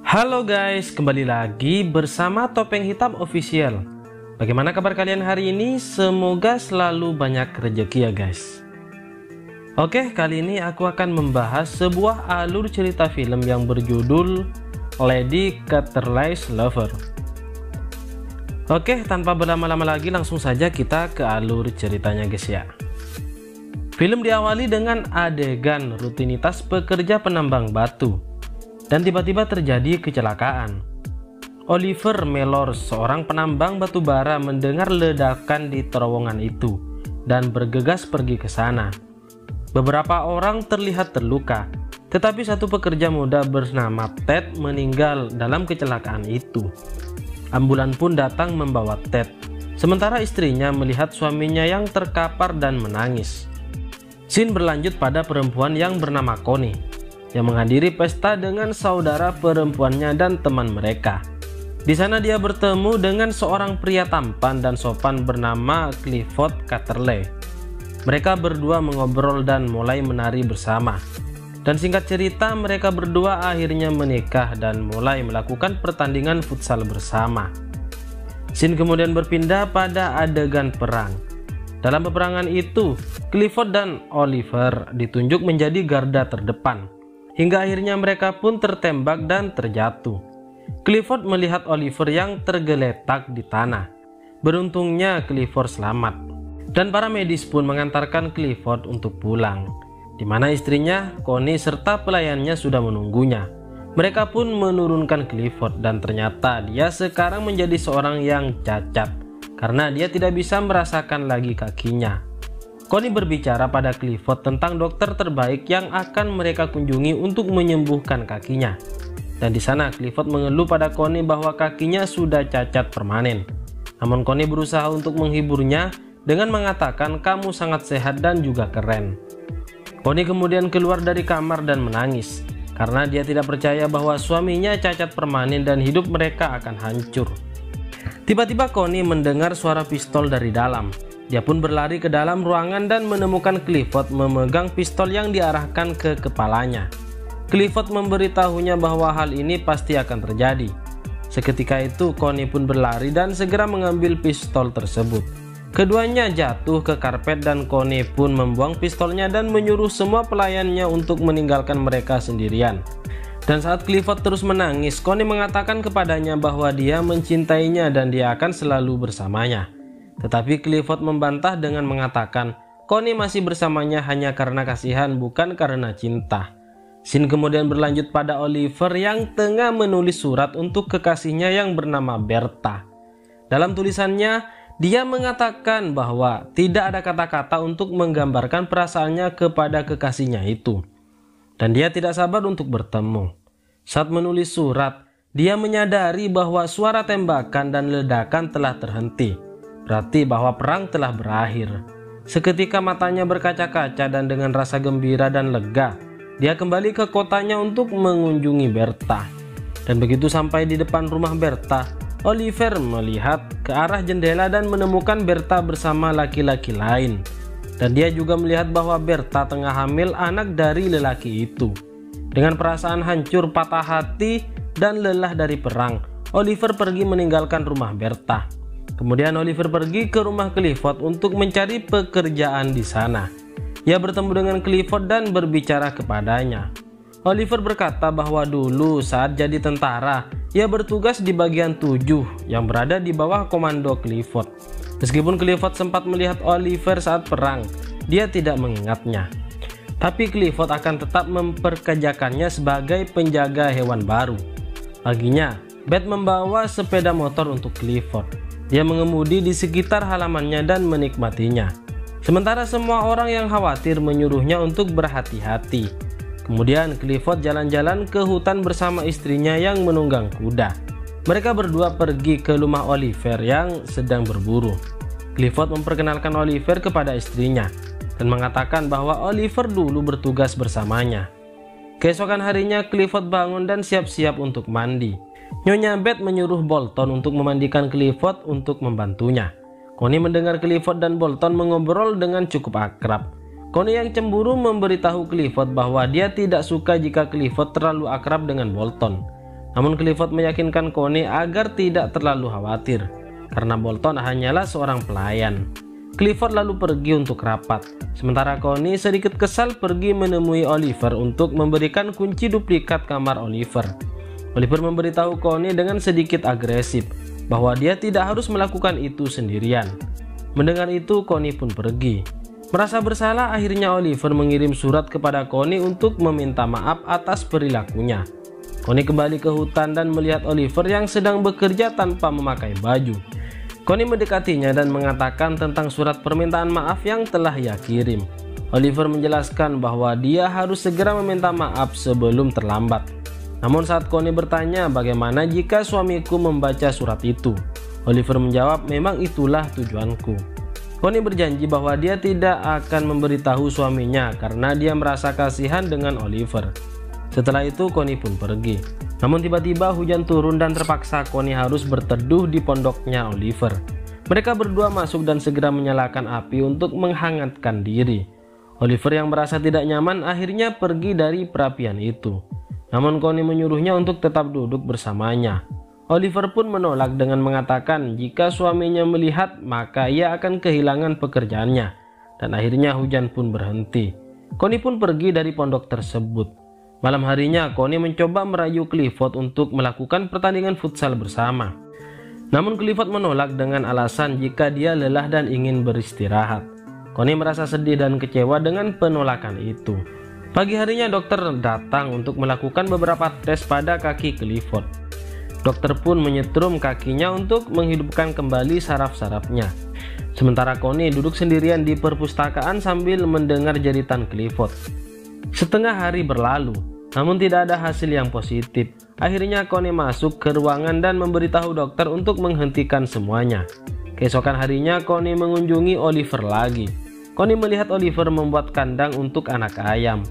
Halo guys, kembali lagi bersama Topeng Hitam Official. Bagaimana kabar kalian hari ini? Semoga selalu banyak rezeki ya guys. Oke, kali ini aku akan membahas sebuah alur cerita film yang berjudul Lady Chatterley's Lover. Oke, tanpa berlama-lama lagi langsung saja kita ke alur ceritanya guys ya. Film diawali dengan adegan rutinitas pekerja penambang batu. Dan tiba-tiba terjadi kecelakaan. Oliver Mellor, seorang penambang batu bara, mendengar ledakan di terowongan itu dan bergegas pergi ke sana. Beberapa orang terlihat terluka, tetapi satu pekerja muda bernama Ted meninggal dalam kecelakaan itu. Ambulan pun datang membawa Ted, sementara istrinya melihat suaminya yang terkapar dan menangis. Scene berlanjut pada perempuan yang bernama Connie yang menghadiri pesta dengan saudara perempuannya dan teman mereka. Di sana dia bertemu dengan seorang pria tampan dan sopan bernama Clifford Chatterley. Mereka berdua mengobrol dan mulai menari bersama. Dan singkat cerita, mereka berdua akhirnya menikah dan mulai melakukan pertandingan futsal bersama. Scene kemudian berpindah pada adegan perang. Dalam peperangan itu, Clifford dan Oliver ditunjuk menjadi garda terdepan. Hingga akhirnya mereka pun tertembak dan terjatuh. Clifford melihat Oliver yang tergeletak di tanah. Beruntungnya Clifford selamat. Dan para medis pun mengantarkan Clifford untuk pulang. Di mana istrinya, Connie serta pelayannya sudah menunggunya. Mereka pun menurunkan Clifford dan ternyata dia sekarang menjadi seorang yang cacat. Karena dia tidak bisa merasakan lagi kakinya. Connie berbicara pada Clifford tentang dokter terbaik yang akan mereka kunjungi untuk menyembuhkan kakinya. Dan di sana Clifford mengeluh pada Connie bahwa kakinya sudah cacat permanen. Namun Connie berusaha untuk menghiburnya dengan mengatakan kamu sangat sehat dan juga keren. Connie kemudian keluar dari kamar dan menangis karena dia tidak percaya bahwa suaminya cacat permanen dan hidup mereka akan hancur. Tiba-tiba Connie mendengar suara pistol dari dalam. Dia pun berlari ke dalam ruangan dan menemukan Clifford memegang pistol yang diarahkan ke kepalanya. Clifford memberitahunya bahwa hal ini pasti akan terjadi. Seketika itu Connie pun berlari dan segera mengambil pistol tersebut. Keduanya jatuh ke karpet dan Connie pun membuang pistolnya dan menyuruh semua pelayannya untuk meninggalkan mereka sendirian. Dan saat Clifford terus menangis, Connie mengatakan kepadanya bahwa dia mencintainya dan dia akan selalu bersamanya. Tetapi Clifford membantah dengan mengatakan Connie masih bersamanya hanya karena kasihan bukan karena cinta. Scene kemudian berlanjut pada Oliver yang tengah menulis surat untuk kekasihnya yang bernama Bertha. Dalam tulisannya, dia mengatakan bahwa tidak ada kata-kata untuk menggambarkan perasaannya kepada kekasihnya itu. Dan dia tidak sabar untuk bertemu. Saat menulis surat, dia menyadari bahwa suara tembakan dan ledakan telah terhenti. Berarti bahwa perang telah berakhir. Seketika matanya berkaca-kaca dan dengan rasa gembira dan lega, dia kembali ke kotanya untuk mengunjungi Bertha. Dan begitu sampai di depan rumah Bertha, Oliver melihat ke arah jendela dan menemukan Bertha bersama laki-laki lain. Dan dia juga melihat bahwa Bertha tengah hamil anak dari lelaki itu. Dengan perasaan hancur, patah hati, dan lelah dari perang, Oliver pergi meninggalkan rumah Bertha. Kemudian Oliver pergi ke rumah Clifford untuk mencari pekerjaan di sana. Ia bertemu dengan Clifford dan berbicara kepadanya. Oliver berkata bahwa dulu saat jadi tentara, ia bertugas di bagian 7 yang berada di bawah komando Clifford. Meskipun Clifford sempat melihat Oliver saat perang, dia tidak mengingatnya. Tapi Clifford akan tetap memperkerjakannya sebagai penjaga hewan baru. Paginya, Beth membawa sepeda motor untuk Clifford. Dia mengemudi di sekitar halamannya dan menikmatinya. Sementara semua orang yang khawatir menyuruhnya untuk berhati-hati. Kemudian Clifford jalan-jalan ke hutan bersama istrinya yang menunggang kuda. Mereka berdua pergi ke rumah Oliver yang sedang berburu. Clifford memperkenalkan Oliver kepada istrinya dan mengatakan bahwa Oliver dulu bertugas bersamanya. Keesokan harinya Clifford bangun dan siap-siap untuk mandi. Nyonya Beth menyuruh Bolton untuk memandikan Clifford untuk membantunya. Connie mendengar Clifford dan Bolton mengobrol dengan cukup akrab. Connie yang cemburu memberitahu Clifford bahwa dia tidak suka jika Clifford terlalu akrab dengan Bolton. Namun Clifford meyakinkan Connie agar tidak terlalu khawatir, karena Bolton hanyalah seorang pelayan. Clifford lalu pergi untuk rapat, sementara Connie sedikit kesal pergi menemui Oliver untuk memberikan kunci duplikat kamar Oliver. Oliver memberitahu Connie dengan sedikit agresif bahwa dia tidak harus melakukan itu sendirian. Mendengar itu, Connie pun pergi. Merasa bersalah, akhirnya Oliver mengirim surat kepada Connie untuk meminta maaf atas perilakunya. Connie kembali ke hutan dan melihat Oliver yang sedang bekerja tanpa memakai baju. Connie mendekatinya dan mengatakan tentang surat permintaan maaf yang telah ia kirim. Oliver menjelaskan bahwa dia harus segera meminta maaf sebelum terlambat. Namun saat Connie bertanya bagaimana jika suamiku membaca surat itu, Oliver menjawab, memang itulah tujuanku. Connie berjanji bahwa dia tidak akan memberitahu suaminya karena dia merasa kasihan dengan Oliver. Setelah itu Connie pun pergi. Namun tiba-tiba hujan turun dan terpaksa Connie harus berteduh di pondoknya Oliver. Mereka berdua masuk dan segera menyalakan api untuk menghangatkan diri. Oliver yang merasa tidak nyaman akhirnya pergi dari perapian itu. Namun Connie menyuruhnya untuk tetap duduk bersamanya. Oliver pun menolak dengan mengatakan jika suaminya melihat maka ia akan kehilangan pekerjaannya, dan akhirnya hujan pun berhenti. Connie pun pergi dari pondok tersebut. Malam harinya Connie mencoba merayu Clifford untuk melakukan pertandingan futsal bersama. Namun Clifford menolak dengan alasan jika dia lelah dan ingin beristirahat. Connie merasa sedih dan kecewa dengan penolakan itu. Pagi harinya dokter datang untuk melakukan beberapa tes pada kaki Clifford. Dokter pun menyetrum kakinya untuk menghidupkan kembali saraf-sarafnya. Sementara Connie duduk sendirian di perpustakaan sambil mendengar jeritan Clifford. Setengah hari berlalu, namun tidak ada hasil yang positif. Akhirnya Connie masuk ke ruangan dan memberitahu dokter untuk menghentikan semuanya. Keesokan harinya Connie mengunjungi Oliver lagi. Connie melihat Oliver membuat kandang untuk anak ayam.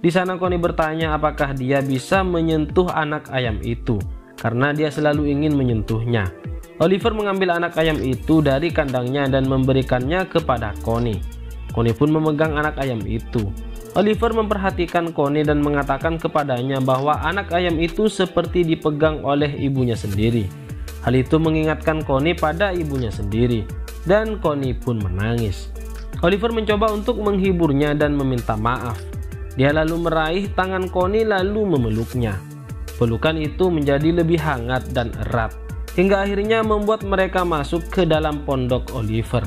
Di sana Connie bertanya apakah dia bisa menyentuh anak ayam itu, karena dia selalu ingin menyentuhnya. Oliver mengambil anak ayam itu dari kandangnya dan memberikannya kepada Connie. Connie pun memegang anak ayam itu. Oliver memperhatikan Connie dan mengatakan kepadanya bahwa anak ayam itu seperti dipegang oleh ibunya sendiri. Hal itu mengingatkan Connie pada ibunya sendiri, dan Connie pun menangis. Oliver mencoba untuk menghiburnya dan meminta maaf. Dia lalu meraih tangan Connie lalu memeluknya. Pelukan itu menjadi lebih hangat dan erat, hingga akhirnya membuat mereka masuk ke dalam pondok Oliver.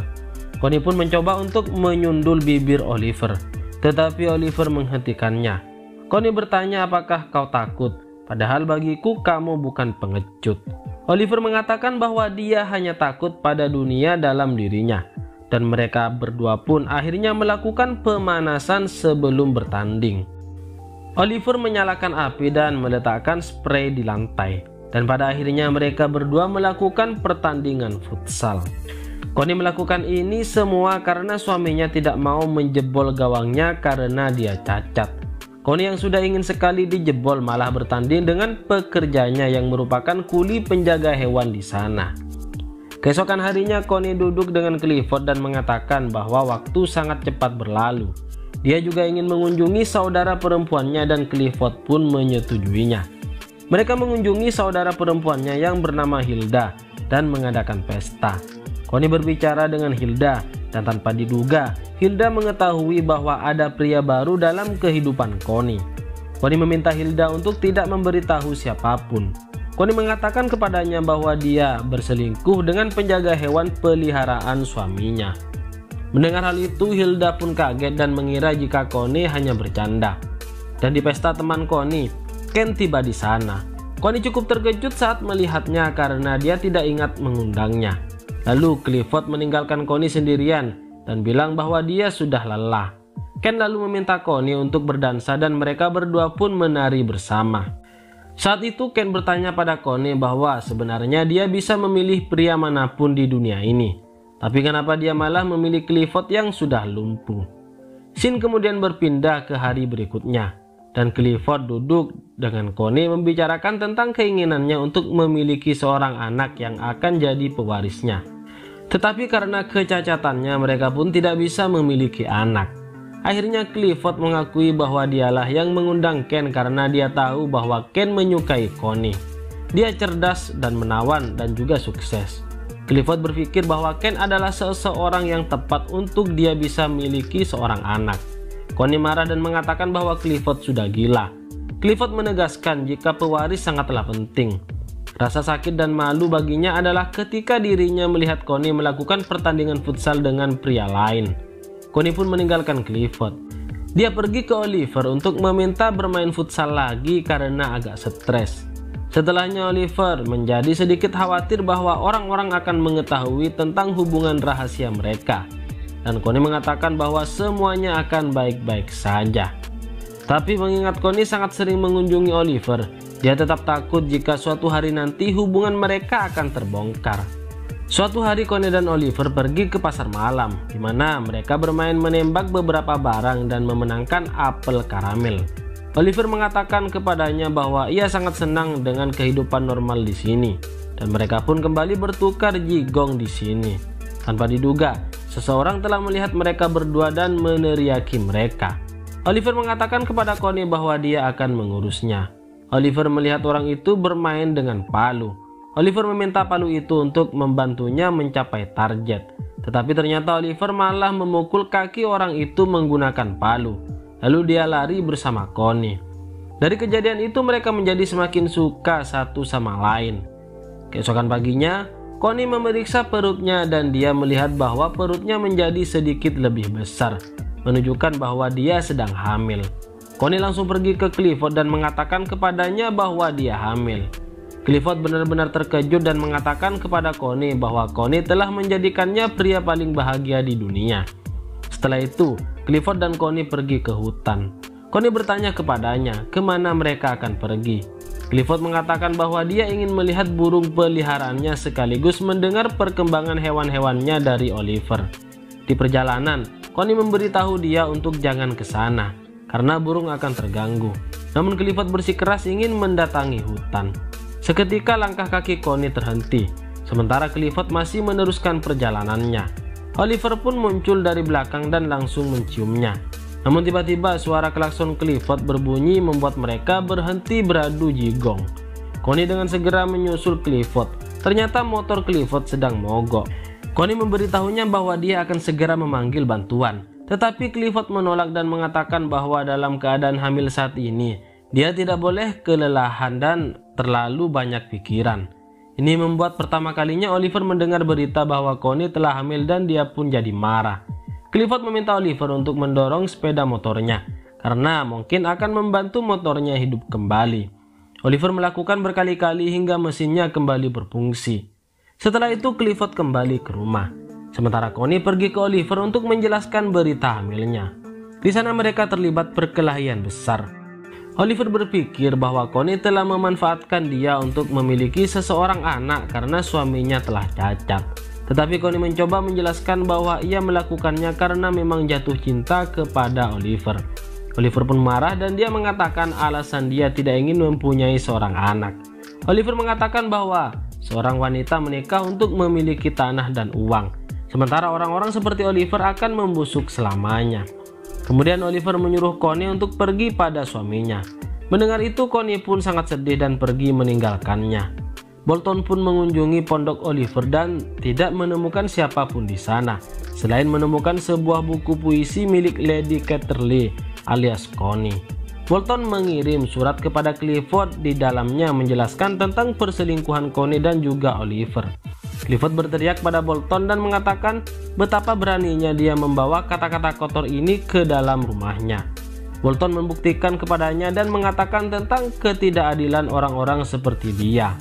Connie pun mencoba untuk menyundul bibir Oliver, tetapi Oliver menghentikannya. Connie bertanya, apakah kau takut? Padahal bagiku kamu bukan pengecut. Oliver mengatakan bahwa dia hanya takut pada dunia dalam dirinya, dan mereka berdua pun akhirnya melakukan pemanasan sebelum bertanding. Oliver menyalakan api dan meletakkan spray di lantai, dan pada akhirnya mereka berdua melakukan pertandingan futsal. Connie melakukan ini semua karena suaminya tidak mau menjebol gawangnya karena dia cacat. Connie yang sudah ingin sekali dijebol malah bertanding dengan pekerjanya yang merupakan kuli penjaga hewan di sana. Keesokan harinya Connie duduk dengan Clifford dan mengatakan bahwa waktu sangat cepat berlalu. Dia juga ingin mengunjungi saudara perempuannya dan Clifford pun menyetujuinya. Mereka mengunjungi saudara perempuannya yang bernama Hilda dan mengadakan pesta. Connie berbicara dengan Hilda dan tanpa diduga, Hilda mengetahui bahwa ada pria baru dalam kehidupan Connie. Connie meminta Hilda untuk tidak memberitahu siapapun. Connie mengatakan kepadanya bahwa dia berselingkuh dengan penjaga hewan peliharaan suaminya. Mendengar hal itu, Hilda pun kaget dan mengira jika Connie hanya bercanda. Dan di pesta teman Connie, Ken tiba di sana. Connie cukup terkejut saat melihatnya karena dia tidak ingat mengundangnya. Lalu Clifford meninggalkan Connie sendirian dan bilang bahwa dia sudah lelah. Ken lalu meminta Connie untuk berdansa dan mereka berdua pun menari bersama. Saat itu Ken bertanya pada Connie bahwa sebenarnya dia bisa memilih pria manapun di dunia ini. Tapi kenapa dia malah memilih Clifford yang sudah lumpuh? Scene kemudian berpindah ke hari berikutnya, dan Clifford duduk dengan Connie membicarakan tentang keinginannya untuk memiliki seorang anak yang akan jadi pewarisnya. Tetapi karena kecacatannya mereka pun tidak bisa memiliki anak. Akhirnya Clifford mengakui bahwa dialah yang mengundang Ken karena dia tahu bahwa Ken menyukai Connie. Dia cerdas dan menawan dan juga sukses. Clifford berpikir bahwa Ken adalah seseorang yang tepat untuk dia bisa memiliki seorang anak. Connie marah dan mengatakan bahwa Clifford sudah gila. Clifford menegaskan jika pewaris sangatlah penting. Rasa sakit dan malu baginya adalah ketika dirinya melihat Connie melakukan pertandingan futsal dengan pria lain. Connie pun meninggalkan Clifford. Dia pergi ke Oliver untuk meminta bermain futsal lagi karena agak stres. Setelahnya Oliver menjadi sedikit khawatir bahwa orang-orang akan mengetahui tentang hubungan rahasia mereka. Dan Connie mengatakan bahwa semuanya akan baik-baik saja. Tapi mengingat Connie sangat sering mengunjungi Oliver, dia tetap takut jika suatu hari nanti hubungan mereka akan terbongkar. Suatu hari Connie dan Oliver pergi ke pasar malam, di mana mereka bermain menembak beberapa barang dan memenangkan apel karamel. Oliver mengatakan kepadanya bahwa ia sangat senang dengan kehidupan normal di sini, dan mereka pun kembali bertukar jigong di sini. Tanpa diduga, seseorang telah melihat mereka berdua dan meneriaki mereka. Oliver mengatakan kepada Connie bahwa dia akan mengurusnya. Oliver melihat orang itu bermain dengan palu. Oliver meminta palu itu untuk membantunya mencapai target. Tetapi ternyata Oliver malah memukul kaki orang itu menggunakan palu. Lalu dia lari bersama Connie. Dari kejadian itu mereka menjadi semakin suka satu sama lain. Keesokan paginya, Connie memeriksa perutnya dan dia melihat bahwa perutnya menjadi sedikit lebih besar, menunjukkan bahwa dia sedang hamil. Connie langsung pergi ke Clifford dan mengatakan kepadanya bahwa dia hamil. Clifford benar-benar terkejut dan mengatakan kepada Connie bahwa Connie telah menjadikannya pria paling bahagia di dunia. Setelah itu, Clifford dan Connie pergi ke hutan. Connie bertanya kepadanya kemana mereka akan pergi. Clifford mengatakan bahwa dia ingin melihat burung peliharaannya sekaligus mendengar perkembangan hewan-hewannya dari Oliver. Di perjalanan, Connie memberitahu dia untuk jangan ke sana karena burung akan terganggu. Namun Clifford bersikeras ingin mendatangi hutan. Seketika langkah kaki Connie terhenti, sementara Clifford masih meneruskan perjalanannya. Oliver pun muncul dari belakang dan langsung menciumnya. Namun tiba-tiba suara klakson Clifford berbunyi membuat mereka berhenti beradu jigong. Connie dengan segera menyusul Clifford. Ternyata motor Clifford sedang mogok. Connie memberitahunya bahwa dia akan segera memanggil bantuan. Tetapi Clifford menolak dan mengatakan bahwa dalam keadaan hamil saat ini, dia tidak boleh kelelahan dan terlalu banyak pikiran. Ini membuat pertama kalinya Oliver mendengar berita bahwa Connie telah hamil dan dia pun jadi marah. Clifford meminta Oliver untuk mendorong sepeda motornya, karena mungkin akan membantu motornya hidup kembali. Oliver melakukan berkali-kali hingga mesinnya kembali berfungsi. Setelah itu Clifford kembali ke rumah. Sementara Connie pergi ke Oliver untuk menjelaskan berita hamilnya. Di sana mereka terlibat perkelahian besar. Oliver berpikir bahwa Connie telah memanfaatkan dia untuk memiliki seseorang anak karena suaminya telah cacat. Tetapi Connie mencoba menjelaskan bahwa ia melakukannya karena memang jatuh cinta kepada Oliver. Oliver pun marah dan dia mengatakan alasan dia tidak ingin mempunyai seorang anak. Oliver mengatakan bahwa seorang wanita menikah untuk memiliki tanah dan uang. Sementara orang-orang seperti Oliver akan membusuk selamanya. Kemudian Oliver menyuruh Connie untuk pergi pada suaminya. Mendengar itu Connie pun sangat sedih dan pergi meninggalkannya. Bolton pun mengunjungi pondok Oliver dan tidak menemukan siapapun di sana, selain menemukan sebuah buku puisi milik Lady Catterley alias Connie. Bolton mengirim surat kepada Clifford, di dalamnya menjelaskan tentang perselingkuhan Connie dan juga Oliver. Clifford berteriak pada Bolton dan mengatakan betapa beraninya dia membawa kata-kata kotor ini ke dalam rumahnya. Bolton membuktikan kepadanya dan mengatakan tentang ketidakadilan orang-orang seperti dia.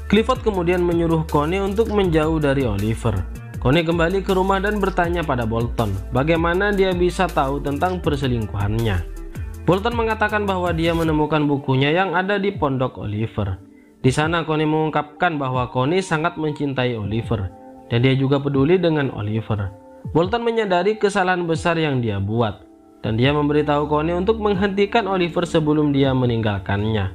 Clifford kemudian menyuruh Connie untuk menjauh dari Oliver. Connie kembali ke rumah dan bertanya pada Bolton bagaimana dia bisa tahu tentang perselingkuhannya. Bolton mengatakan bahwa dia menemukan bukunya yang ada di pondok Oliver. Di sana Connie mengungkapkan bahwa Connie sangat mencintai Oliver dan dia juga peduli dengan Oliver. Bolton menyadari kesalahan besar yang dia buat dan dia memberitahu Connie untuk menghentikan Oliver sebelum dia meninggalkannya.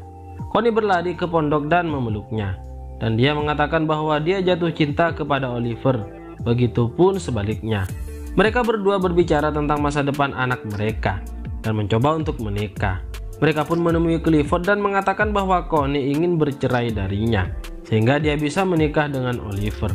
Connie berlari ke pondok dan memeluknya dan dia mengatakan bahwa dia jatuh cinta kepada Oliver. Begitupun sebaliknya. Mereka berdua berbicara tentang masa depan anak mereka dan mencoba untuk menikah. Mereka pun menemui Clifford dan mengatakan bahwa Connie ingin bercerai darinya, sehingga dia bisa menikah dengan Oliver.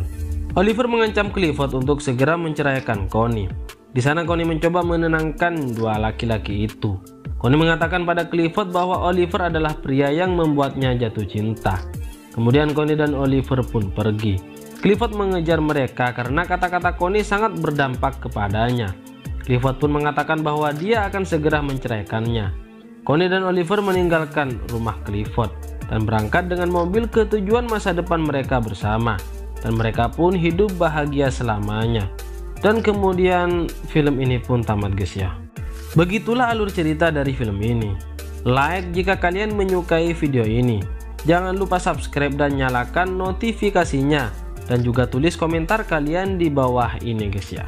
Oliver mengancam Clifford untuk segera menceraikan Connie. Di sana Connie mencoba menenangkan dua laki-laki itu. Connie mengatakan pada Clifford bahwa Oliver adalah pria yang membuatnya jatuh cinta. Kemudian Connie dan Oliver pun pergi. Clifford mengejar mereka karena kata-kata Connie sangat berdampak kepadanya. Clifford pun mengatakan bahwa dia akan segera menceraikannya. Connie dan Oliver meninggalkan rumah Clifford dan berangkat dengan mobil ke tujuan masa depan mereka bersama. Dan mereka pun hidup bahagia selamanya. Dan kemudian film ini pun tamat guys ya. Begitulah alur cerita dari film ini. Like jika kalian menyukai video ini. Jangan lupa subscribe dan nyalakan notifikasinya. Dan juga tulis komentar kalian di bawah ini guys ya.